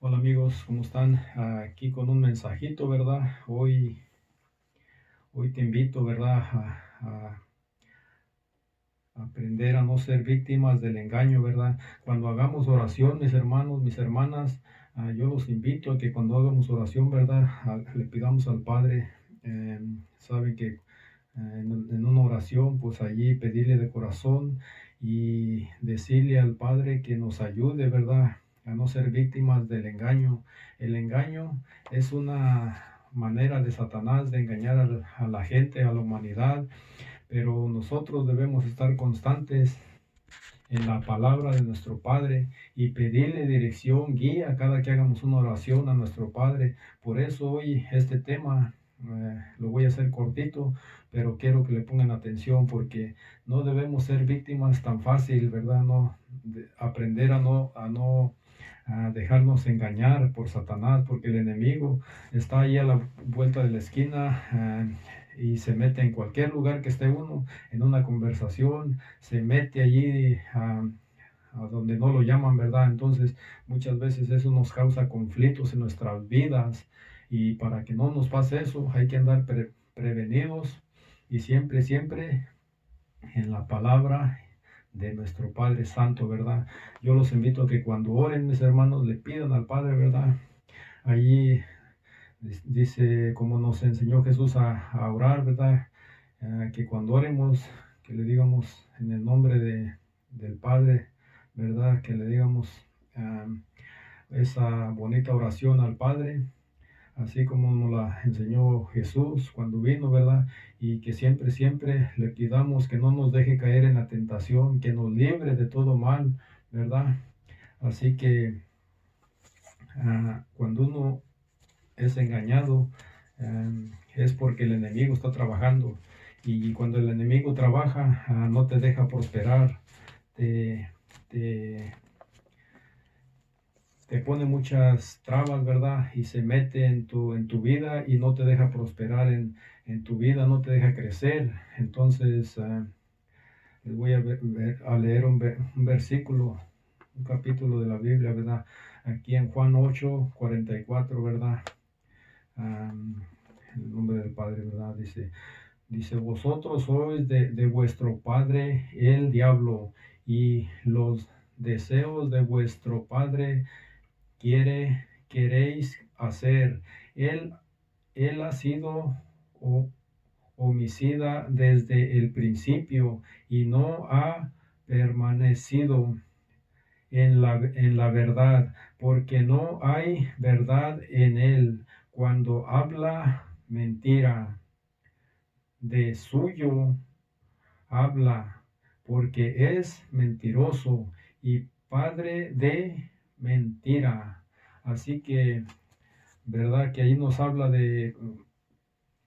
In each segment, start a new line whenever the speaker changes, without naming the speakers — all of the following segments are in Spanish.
Hola amigos, ¿cómo están? Aquí con un mensajito, ¿verdad? Hoy te invito, ¿verdad? A aprender a no ser víctimas del engaño, ¿verdad? Cuando hagamos oración, mis hermanos, mis hermanas, yo los invito a que cuando hagamos oración, ¿verdad? Le pidamos al Padre, saben que en una oración, pues allí pedirle de corazón y decirle al Padre que nos ayude, ¿verdad? A no ser víctimas del engaño. El engaño es una manera de Satanás de engañar a la gente, a la humanidad, pero nosotros debemos estar constantes en la palabra de nuestro Padre y pedirle dirección, guía cada que hagamos una oración a nuestro Padre. Por eso hoy este tema lo voy a hacer cortito, pero quiero que le pongan atención porque no debemos ser víctimas tan fácil, ¿verdad? No, aprender a dejarnos engañar por Satanás, porque el enemigo está ahí a la vuelta de la esquina y se mete en cualquier lugar que esté uno, en una conversación, se mete allí a donde no lo llaman, ¿verdad? Entonces, muchas veces eso nos causa conflictos en nuestras vidas y para que no nos pase eso, hay que andar prevenidos y siempre, siempre en la palabra de nuestro Padre Santo, ¿verdad? Yo los invito a que cuando oren, mis hermanos, le pidan al Padre, ¿verdad? Allí dice, como nos enseñó Jesús a orar, ¿verdad? Que cuando oremos, que le digamos en el nombre del Padre, ¿verdad? Que le digamos esa bonita oración al Padre, así como nos la enseñó Jesús cuando vino, ¿verdad? Y que siempre, siempre le pidamos que no nos deje caer en la tentación, que nos libre de todo mal, ¿verdad? Así que cuando uno es engañado, es porque el enemigo está trabajando. Y cuando el enemigo trabaja, no te deja prosperar, te, te, te pone muchas trabas, ¿verdad? Y se mete en tu vida y no te deja prosperar en tu vida, no te deja crecer. Entonces, les voy a leer un versículo, un capítulo de la Biblia, ¿verdad? Aquí en Juan 8:44, ¿verdad? En el nombre del Padre, ¿verdad? Dice, vosotros sois de vuestro padre el diablo, y los deseos de vuestro padre queréis hacer. Él, él ha sido homicida desde el principio y no ha permanecido en la verdad, porque no hay verdad en él. Cuando habla mentira, de suyo habla, porque es mentiroso y padre de mentira. Así que, verdad que ahí nos habla de,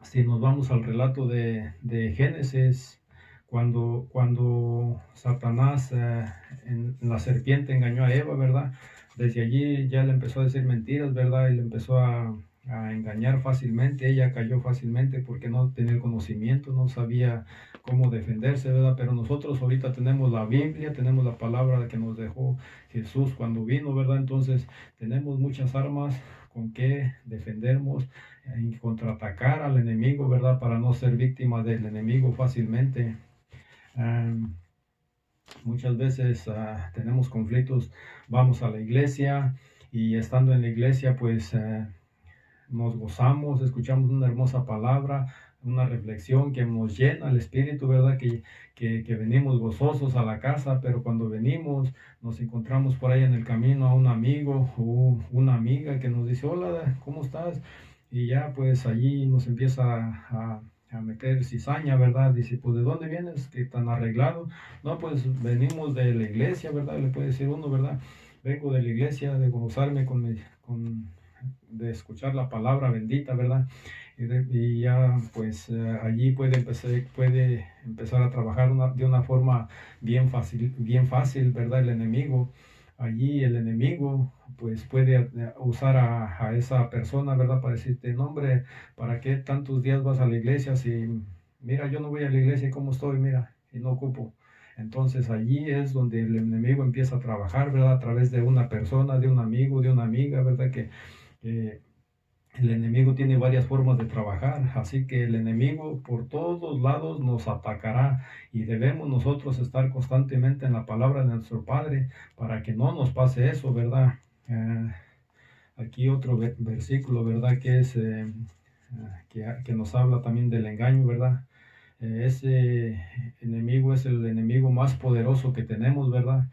si nos vamos al relato de Génesis, cuando Satanás en la serpiente engañó a Eva, ¿verdad? Desde allí ya le empezó a decir mentiras, ¿verdad? Y le empezó a engañar fácilmente, ella cayó fácilmente porque no tenía el conocimiento, no sabía cómo defenderse, ¿verdad? Pero nosotros ahorita tenemos la Biblia, tenemos la palabra que nos dejó Jesús cuando vino, ¿verdad? Entonces tenemos muchas armas con que defendernos y contraatacar al enemigo, ¿verdad? Para no ser víctima del enemigo fácilmente. Muchas veces tenemos conflictos, vamos a la iglesia y estando en la iglesia pues nos gozamos, escuchamos una hermosa palabra, una reflexión que nos llena el espíritu, ¿verdad? Que venimos gozosos a la casa, pero cuando venimos nos encontramos por ahí en el camino a un amigo o una amiga que nos dice, hola, ¿cómo estás? Y ya pues allí nos empieza a meter cizaña, ¿verdad? Dice, pues ¿de dónde vienes? ¿Qué tan arreglado? No, pues venimos de la iglesia, ¿verdad? Le puede decir uno, ¿verdad? Vengo de la iglesia, de gozarme de escuchar la palabra bendita, ¿verdad? Y ya pues allí puede empezar a trabajar de una forma bien fácil, ¿verdad? El enemigo, allí el enemigo pues puede usar a esa persona, ¿verdad? Para decirte, no hombre, ¿para qué tantos días vas a la iglesia si, mira, yo no voy a la iglesia y cómo estoy, mira, y no ocupo. Entonces allí es donde el enemigo empieza a trabajar, ¿verdad? A través de una persona, de un amigo, de una amiga, ¿verdad? Que el enemigo tiene varias formas de trabajar, así que el enemigo por todos lados nos atacará y debemos nosotros estar constantemente en la palabra de nuestro Padre para que no nos pase eso, ¿verdad? Aquí otro versículo, ¿verdad? Que es que nos habla también del engaño, ¿verdad? Ese enemigo es el enemigo más poderoso que tenemos, ¿verdad?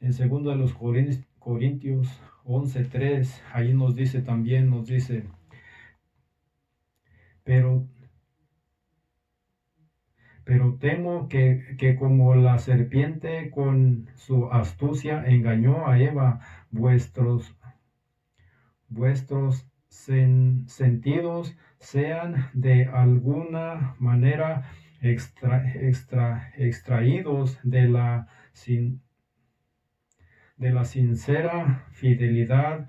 En segundo de los Corintios 11:3, ahí nos dice también, nos dice, pero temo que como la serpiente con su astucia engañó a Eva, vuestros sentidos sean de alguna manera extraídos de la sincera fidelidad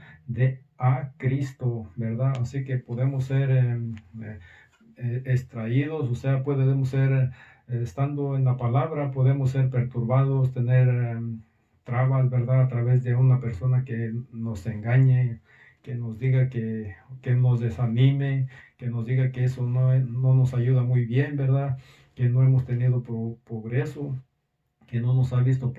a Cristo, ¿verdad? Así que podemos ser extraídos, o sea, podemos ser, estando en la palabra, podemos ser perturbados, tener trabas, ¿verdad? A través de una persona que nos engañe, que nos diga que nos desanime, que nos diga que eso no nos ayuda muy bien, ¿verdad? Que no hemos tenido progreso, que no nos ha visto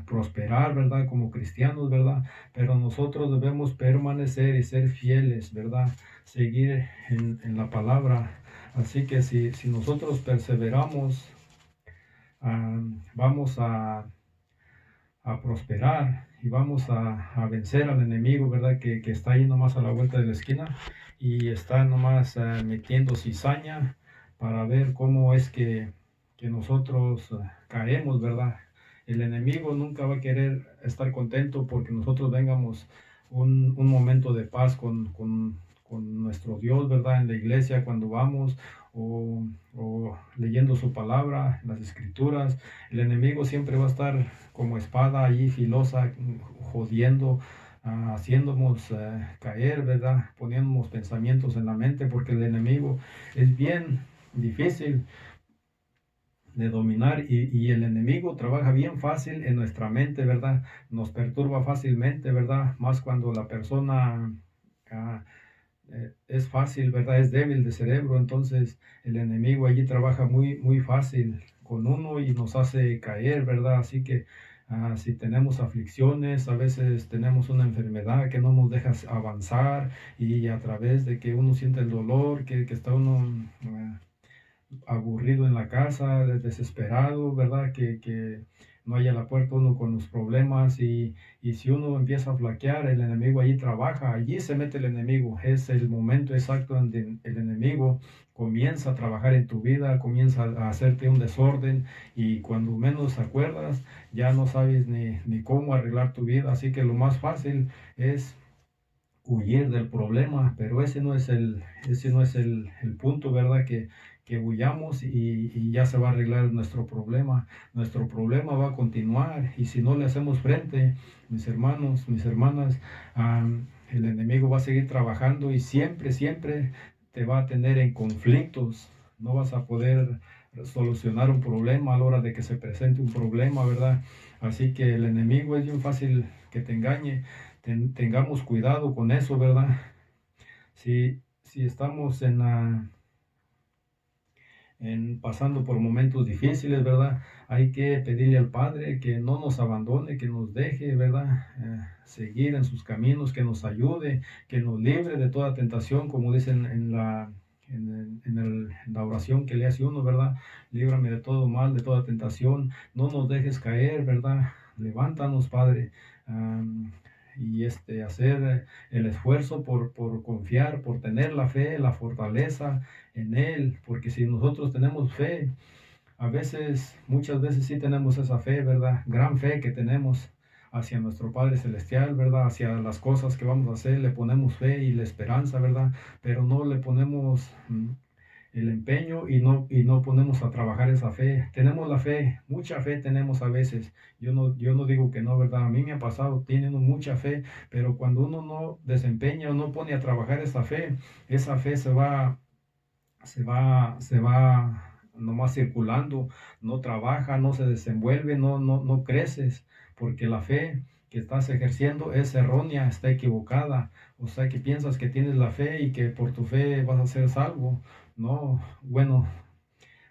prosperar, ¿verdad? Como cristianos, ¿verdad? Pero nosotros debemos permanecer y ser fieles, ¿verdad? Seguir en la palabra. Así que si nosotros perseveramos, vamos a prosperar y vamos a vencer al enemigo, ¿verdad? Que está ahí nomás a la vuelta de la esquina y está nomás metiendo cizaña para ver cómo es que nosotros caemos, ¿verdad? El enemigo nunca va a querer estar contento porque nosotros vengamos un momento de paz con nuestro Dios, ¿verdad? En la iglesia cuando vamos o leyendo su palabra, las escrituras. El enemigo siempre va a estar como espada allí filosa, jodiendo, haciéndonos caer, ¿verdad? Poniéndonos pensamientos en la mente, porque el enemigo es bien difícil de dominar y el enemigo trabaja bien fácil en nuestra mente, ¿verdad? Nos perturba fácilmente, ¿verdad? Más cuando la persona es fácil, ¿verdad? Es débil de cerebro, entonces el enemigo allí trabaja muy fácil con uno y nos hace caer, ¿verdad? Así que si tenemos aflicciones, a veces tenemos una enfermedad que no nos deja avanzar y a través de que uno siente el dolor, que está uno aburrido en la casa, desesperado, ¿verdad? Que no haya la puerta uno con los problemas y si uno empieza a flaquear, el enemigo allí trabaja, allí se mete el enemigo, es el momento exacto donde el enemigo comienza a trabajar en tu vida, comienza a hacerte un desorden y cuando menos acuerdas ya no sabes ni cómo arreglar tu vida, así que lo más fácil es huir del problema, pero ese no es el punto, ¿verdad? Que huyamos y ya se va a arreglar nuestro problema. Nuestro problema va a continuar y si no le hacemos frente, mis hermanos, mis hermanas, el enemigo va a seguir trabajando y siempre te va a tener en conflictos. No vas a poder solucionar un problema a la hora de que se presente un problema, ¿verdad? Así que el enemigo es bien fácil que te engañe. Tengamos cuidado con eso, ¿verdad? Si estamos pasando por momentos difíciles, ¿verdad? Hay que pedirle al Padre que no nos abandone, que nos deje, ¿verdad? Seguir en sus caminos, que nos ayude, que nos libre de toda tentación, como dicen en la oración que le hace uno, ¿verdad? Líbrame de todo mal, de toda tentación, no nos dejes caer, ¿verdad? Levántanos, Padre. Y hacer el esfuerzo por confiar, por tener la fe, la fortaleza en Él, porque si nosotros tenemos fe, muchas veces sí tenemos esa fe, ¿verdad? Gran fe que tenemos hacia nuestro Padre Celestial, ¿verdad? Hacia las cosas que vamos a hacer, le ponemos fe y la esperanza, ¿verdad? Pero no le ponemos el empeño y no ponemos a trabajar esa fe. Tenemos la fe, mucha fe tenemos a veces. Yo no digo que no, ¿verdad? A mí me ha pasado, tienen mucha fe, pero cuando uno no desempeña o no pone a trabajar esa fe se va nomás circulando, no trabaja, no se desenvuelve, no creces, porque la fe que estás ejerciendo es errónea, está equivocada. O sea, que piensas que tienes la fe y que por tu fe vas a ser salvo. No, bueno,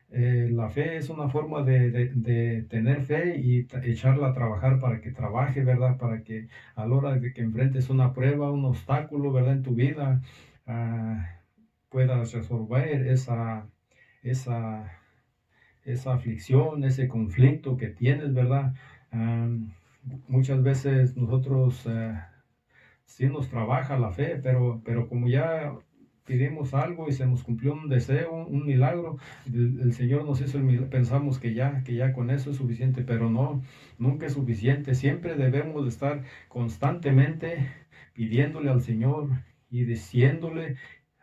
la fe es una forma de tener fe y echarla a trabajar para que trabaje, ¿verdad? Para que a la hora de que enfrentes una prueba, un obstáculo, ¿verdad? En tu vida, ah, puedas resolver esa, esa aflicción, ese conflicto que tienes, ¿verdad? Muchas veces nosotros sí nos trabaja la fe, pero como ya pedimos algo y se nos cumplió un deseo, un milagro, el Señor nos hizo el milagro, pensamos que ya con eso es suficiente, pero no, nunca es suficiente. Siempre debemos de estar constantemente pidiéndole al Señor y diciéndole,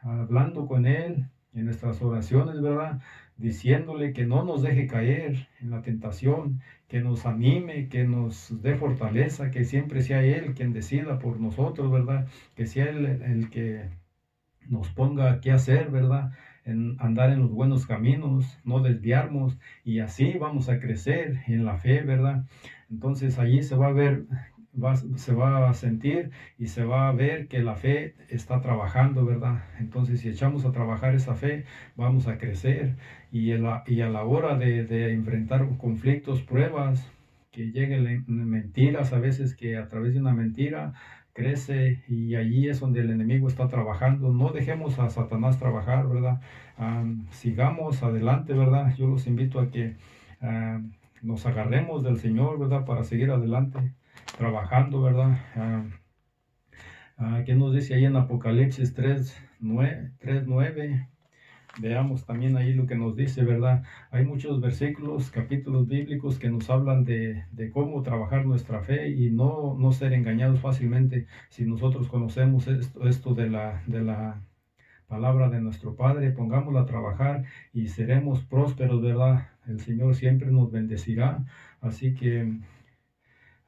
hablando con Él en nuestras oraciones, ¿verdad? Diciéndole que no nos deje caer en la tentación, que nos anime, que nos dé fortaleza, que siempre sea Él quien decida por nosotros, ¿verdad? Que sea Él el que nos ponga qué hacer, ¿verdad? En andar en los buenos caminos, no desviarnos, y así vamos a crecer en la fe, ¿verdad? Entonces allí se va a ver, se va a sentir y se va a ver que la fe está trabajando, ¿verdad? Entonces si echamos a trabajar esa fe, vamos a crecer, y a la hora de enfrentar conflictos, pruebas, que lleguen mentiras, a veces que a través de una mentira crece, y allí es donde el enemigo está trabajando. No dejemos a Satanás trabajar, ¿verdad? Sigamos adelante, ¿verdad? Yo los invito a que nos agarremos del Señor, ¿verdad? Para seguir adelante, trabajando, ¿verdad? ¿Qué nos dice ahí en Apocalipsis 3:9? Veamos también ahí lo que nos dice, ¿verdad? Hay muchos versículos, capítulos bíblicos que nos hablan de cómo trabajar nuestra fe y no ser engañados fácilmente. Si nosotros conocemos esto de la palabra de nuestro Padre, pongámosla a trabajar y seremos prósperos, ¿verdad? El Señor siempre nos bendecirá. Así que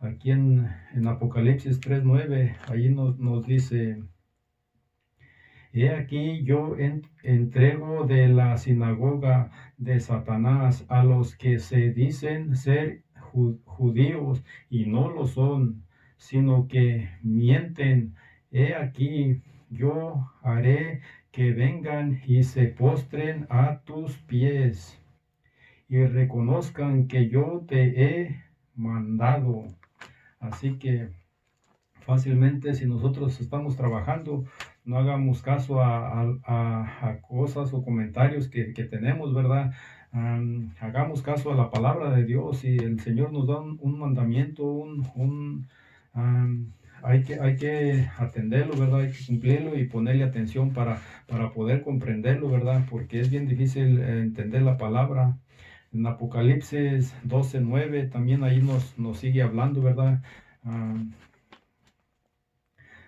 aquí en Apocalipsis 3:9, ahí nos dice: He aquí yo entrego de la sinagoga de Satanás a los que se dicen ser judíos y no lo son, sino que mienten. He aquí yo haré que vengan y se postren a tus pies y reconozcan que yo te he mandado. Así que fácilmente, si nosotros estamos trabajando, no hagamos caso a cosas o comentarios que tenemos, ¿verdad? Hagamos caso a la palabra de Dios, y el Señor nos da un mandamiento, hay que atenderlo, ¿verdad? Hay que cumplirlo y ponerle atención para poder comprenderlo, ¿verdad? Porque es bien difícil entender la palabra. En Apocalipsis 12:9 también ahí nos sigue hablando, ¿verdad?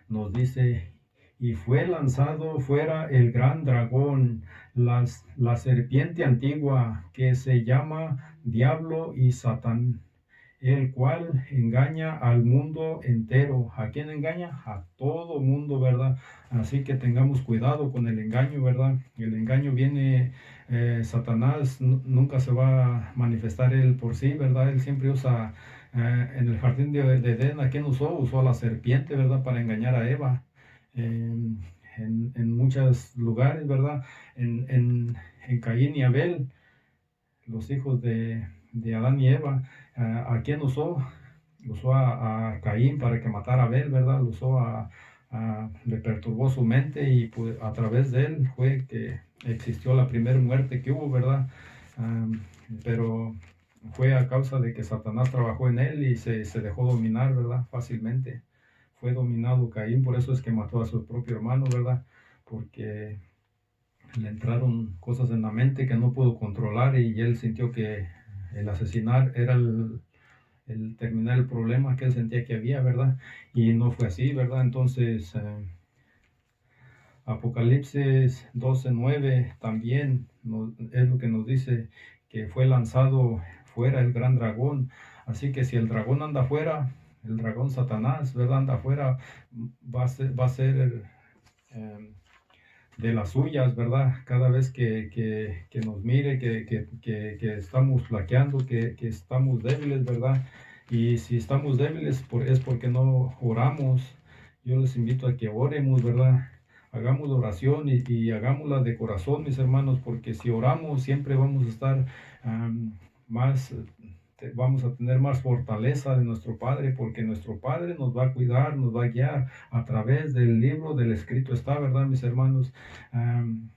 Nos dice: y fue lanzado fuera el gran dragón, la serpiente antigua, que se llama Diablo y Satán, el cual engaña al mundo entero. ¿A quién engaña? A todo mundo, ¿verdad? Así que tengamos cuidado con el engaño, ¿verdad? El engaño viene, Satanás nunca se va a manifestar él por sí, ¿verdad? Él siempre usa, en el jardín de Edén, ¿a quién usó? Usó a la serpiente, ¿verdad? Para engañar a Eva. En muchos lugares, ¿verdad? En Caín y Abel, los hijos de Adán y Eva, ¿a quién usó? Usó a Caín para que matara a Abel, ¿verdad? Lo usó le perturbó su mente, y pues a través de él fue que existió la primera muerte que hubo, ¿verdad? Pero fue a causa de que Satanás trabajó en él y se dejó dominar, ¿verdad? Fácilmente. Fue dominado Caín, por eso es que mató a su propio hermano, ¿verdad? Porque le entraron cosas en la mente que no pudo controlar, y él sintió que el asesinar era el terminar el problema que él sentía que había, ¿verdad? Y no fue así, ¿verdad? Entonces, Apocalipsis 12:9 también es lo que nos dice, que fue lanzado fuera el gran dragón. Así que si el dragón anda fuera, el dragón Satanás, ¿verdad? Anda afuera, va a ser de las suyas, ¿verdad? Cada vez que nos mire, que estamos flaqueando, que estamos débiles, ¿verdad? Y si estamos débiles es porque no oramos. Yo les invito a que oremos, ¿verdad? Hagamos oración y hagámosla de corazón, mis hermanos, porque si oramos siempre vamos a estar más, vamos a tener más fortaleza de nuestro Padre, porque nuestro Padre nos va a cuidar, nos va a guiar a través del libro, del escrito está, ¿verdad, mis hermanos?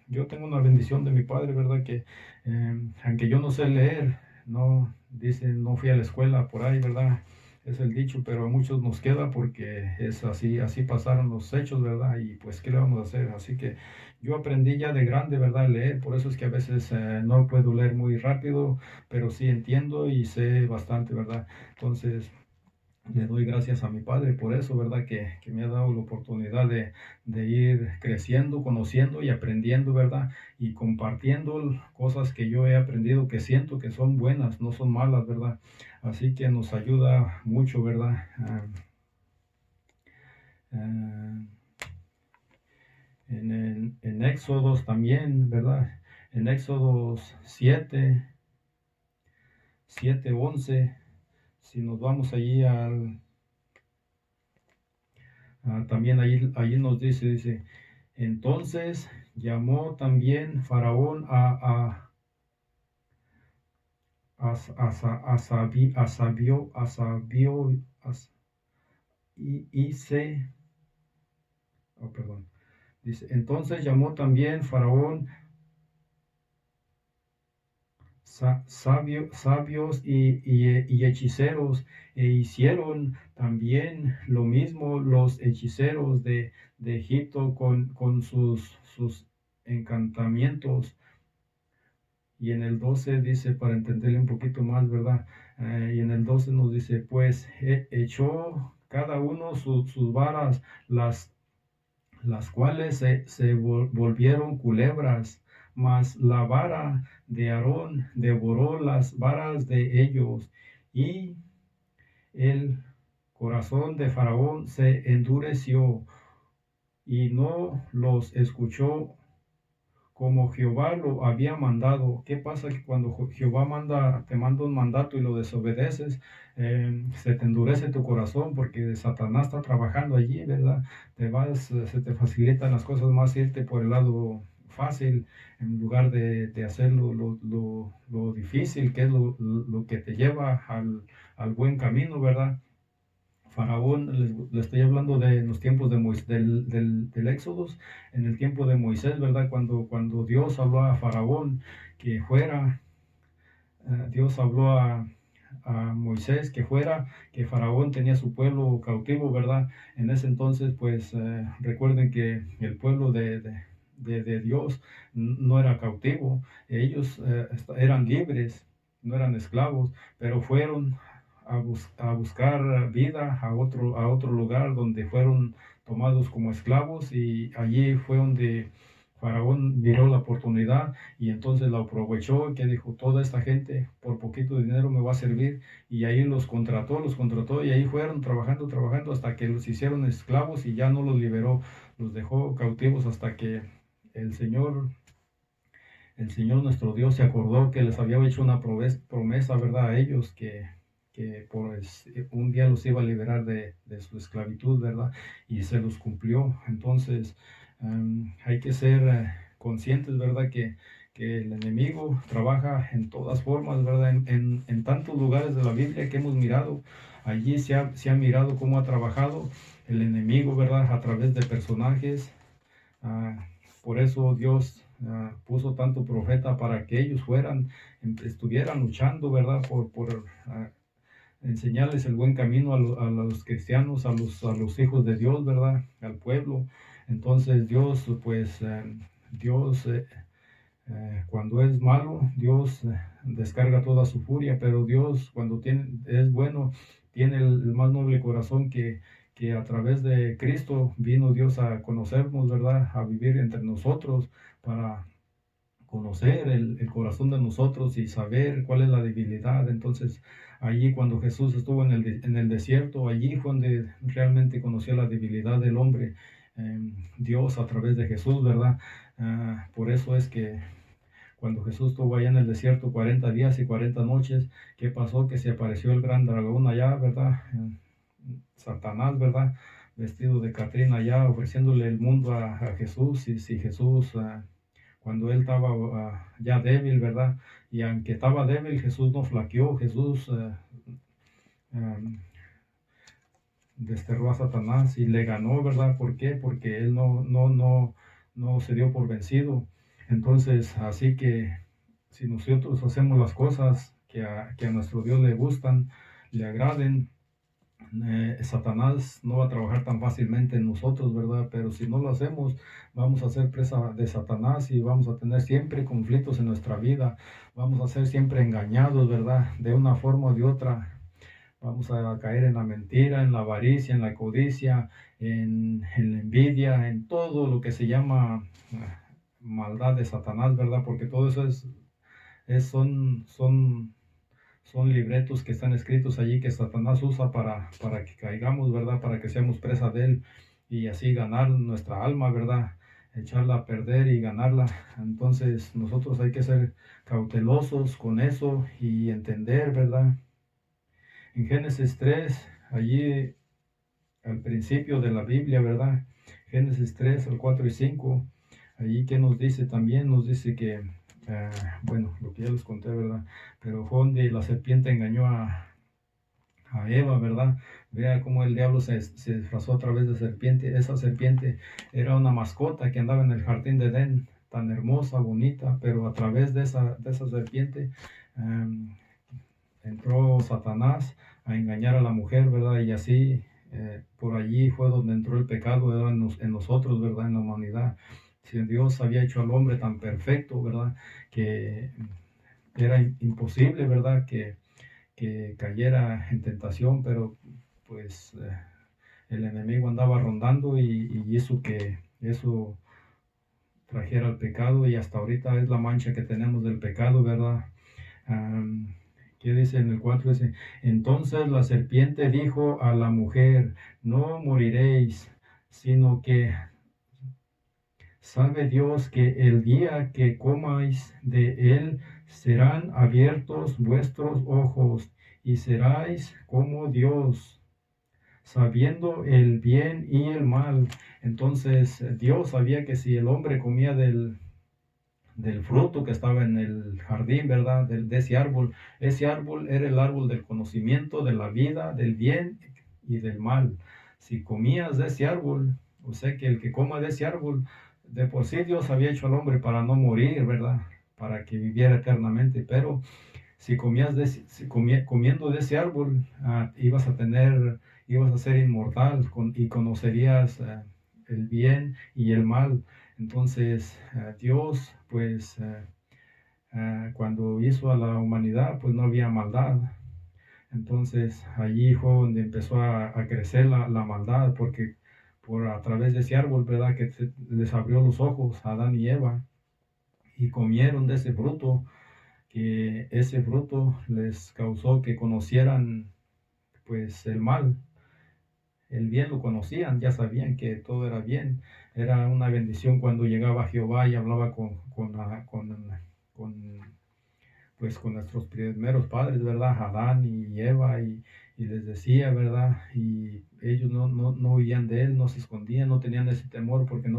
Yo tengo una bendición de mi Padre, ¿verdad? Que aunque yo no sé leer, no, dicen, no fui a la escuela por ahí, ¿verdad? Es el dicho, pero a muchos nos queda porque es así, así pasaron los hechos, ¿verdad? Y pues, ¿qué le vamos a hacer? Así que yo aprendí ya de grande, ¿verdad? A leer, por eso es que a veces no puedo leer muy rápido, pero sí entiendo y sé bastante, ¿verdad? Entonces, le doy gracias a mi Padre por eso, ¿verdad? Que me ha dado la oportunidad de ir creciendo, conociendo y aprendiendo, ¿verdad? Y compartiendo cosas que yo he aprendido que siento que son buenas, no son malas, ¿verdad? Así que nos ayuda mucho, ¿verdad? Ah, en Éxodos también, ¿verdad? En Éxodos 7:11, si nos vamos allí también allí nos dice, entonces llamó también Faraón perdón, dice, entonces llamó también Faraón sabios y hechiceros, e hicieron también lo mismo los hechiceros de Egipto con sus encantamientos. Y en el 12 dice, para entenderle un poquito más, ¿verdad? Y en el 12 nos dice, pues echó cada uno sus varas, las cuales se volvieron culebras, mas la vara de Aarón devoró las varas de ellos, y el corazón de Faraón se endureció, y no los escuchó como Jehová lo había mandado. ¿Qué pasa? Que cuando Jehová te manda un mandato y lo desobedeces, se te endurece tu corazón porque Satanás está trabajando allí, ¿verdad? Se te facilitan las cosas más irte por el lado fácil en lugar de hacer lo difícil, que es lo que te lleva al buen camino, ¿verdad? Faraón, le estoy hablando de los tiempos de del Éxodo, en el tiempo de Moisés, ¿verdad? Cuando Dios habló a Faraón que fuera, Dios habló a Moisés que fuera, que Faraón tenía su pueblo cautivo, ¿verdad? En ese entonces, pues recuerden que el pueblo de Dios no era cautivo, ellos eran libres, no eran esclavos, pero fueron a buscar vida a otro lugar donde fueron tomados como esclavos, y allí fue donde Faraón miró la oportunidad y entonces la aprovechó, y que dijo, toda esta gente por poquito dinero me va a servir, y ahí los contrató y ahí fueron trabajando hasta que los hicieron esclavos y ya no los liberó, los dejó cautivos hasta que el Señor nuestro Dios se acordó que les había hecho una promesa, ¿verdad? A ellos que pues, un día los iba a liberar de su esclavitud, ¿verdad? Y se los cumplió. Entonces, hay que ser conscientes, ¿verdad? Que el enemigo trabaja en todas formas, ¿verdad? En tantos lugares de la Biblia que hemos mirado, allí se ha mirado cómo ha trabajado el enemigo, ¿verdad? A través de personajes. Por eso Dios puso tanto profeta para que ellos estuvieran luchando, ¿verdad? Por enseñarles el buen camino a los cristianos, a los hijos de Dios, ¿verdad? Al pueblo. Entonces Dios, pues, cuando es malo, Dios descarga toda su furia, pero Dios cuando es bueno, tiene el más noble corazón que a través de Cristo vino Dios a conocernos, ¿verdad? A vivir entre nosotros para conocer el corazón de nosotros y saber cuál es la debilidad. Entonces, allí cuando Jesús estuvo en el desierto, allí fue donde realmente conoció la debilidad del hombre. Dios a través de Jesús, ¿verdad? Por eso es que cuando Jesús estuvo allá en el desierto 40 días y 40 noches, ¿qué pasó? Que se apareció el gran dragón allá, ¿verdad? Satanás, ¿verdad? Vestido de Catrina allá, ofreciéndole el mundo a Jesús. Y si Jesús, cuando él estaba ya débil, ¿verdad? Y aunque estaba débil, Jesús no flaqueó, Jesús desterró a Satanás y le ganó, ¿verdad? ¿Por qué? Porque él no se dio por vencido. Entonces, así que si nosotros hacemos las cosas que a nuestro Dios le gustan, le agraden, Satanás no va a trabajar tan fácilmente en nosotros, ¿verdad? Pero si no lo hacemos, vamos a ser presa de Satanás y vamos a tener siempre conflictos en nuestra vida, vamos a ser siempre engañados, ¿verdad? De una forma o de otra. Vamos a caer en la mentira, en la avaricia, en la codicia, en la envidia, en todo lo que se llama maldad de Satanás, ¿verdad? Porque todo eso son libretos que están escritos allí que Satanás usa para que caigamos, ¿verdad? Para que seamos presa de él y así ganar nuestra alma, ¿verdad? Echarla a perder y ganarla. Entonces nosotros hay que ser cautelosos con eso y entender, ¿verdad? En Génesis 3, allí al principio de la Biblia, ¿verdad? Génesis 3, al 4 y 5, allí que nos dice también, nos dice que, bueno, lo que ya les conté, ¿verdad? Pero fue donde la serpiente engañó a Eva, ¿verdad? Vea cómo el diablo se disfrazó a través de serpiente. Esa serpiente era una mascota que andaba en el jardín de Edén, tan hermosa, bonita, pero a través de esa serpiente entró Satanás a engañar a la mujer, ¿verdad? Y así por allí fue donde entró el pecado, ¿verdad? En nosotros, ¿verdad? En la humanidad. Si Dios había hecho al hombre tan perfecto, ¿verdad? Que era imposible, ¿verdad? Que cayera en tentación, pero pues el enemigo andaba rondando y hizo que eso trajera el pecado y hasta ahorita es la mancha que tenemos del pecado, ¿verdad? ¿Qué dice en el 4? Dice, entonces la serpiente dijo a la mujer, no moriréis, sino que sabe Dios que el día que comáis de él serán abiertos vuestros ojos y seráis como Dios, sabiendo el bien y el mal. Entonces Dios sabía que si el hombre comía del fruto que estaba en el jardín, ¿verdad? De ese árbol era el árbol del conocimiento, de la vida, del bien y del mal. Si comías de ese árbol, o sea que el que coma de ese árbol, de por sí Dios había hecho al hombre para no morir, ¿verdad? Para que viviera eternamente, pero si comiendo de ese árbol, ibas a ser inmortal y conocerías el bien y el mal. Entonces Dios, pues cuando hizo a la humanidad, pues no había maldad. Entonces allí fue donde empezó a crecer la maldad, porque a través de ese árbol, ¿verdad? Que les abrió los ojos a Adán y Eva y comieron de ese fruto, que ese fruto les causó que conocieran pues el mal. El bien lo conocían, ya sabían que todo era bien. Era una bendición cuando llegaba Jehová y hablaba con nuestros primeros padres, ¿verdad? Adán y Eva, y les decía, ¿verdad? Y ellos no huían de él, no se escondían, no tenían ese temor porque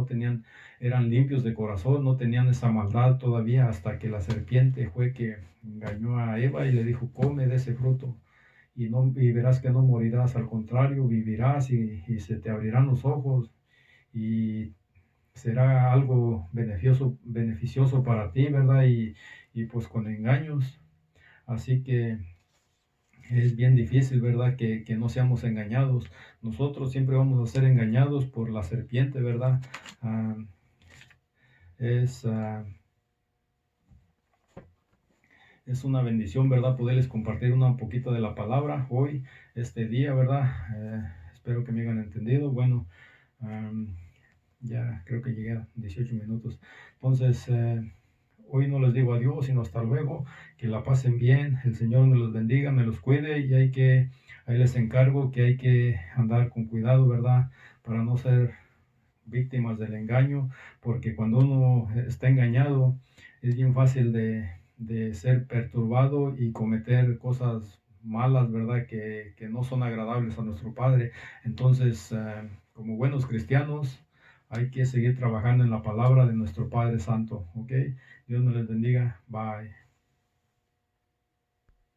eran limpios de corazón, no tenían esa maldad todavía, hasta que la serpiente fue que engañó a Eva y le dijo, come de ese fruto y verás que no morirás, al contrario, vivirás y se te abrirán los ojos y será algo beneficioso para ti, ¿verdad? Y pues con engaños. Así que es bien difícil, ¿verdad? Que no seamos engañados. Nosotros siempre vamos a ser engañados por la serpiente, ¿verdad? Es una bendición, ¿verdad? Poderles compartir un poquito de la palabra hoy, este día, ¿verdad? Espero que me hayan entendido. Bueno, ya creo que llegué a 18 minutos. Entonces, hoy no les digo adiós, sino hasta luego. Que la pasen bien. El Señor me los bendiga, me los cuide y ahí les encargo que hay que andar con cuidado, ¿verdad? Para no ser víctimas del engaño, porque cuando uno está engañado es bien fácil de ser perturbado y cometer cosas malas, ¿verdad? Que no son agradables a nuestro Padre. Entonces, como buenos cristianos, hay que seguir trabajando en la palabra de nuestro Padre Santo, ¿ok? Dios me les bendiga. Bye.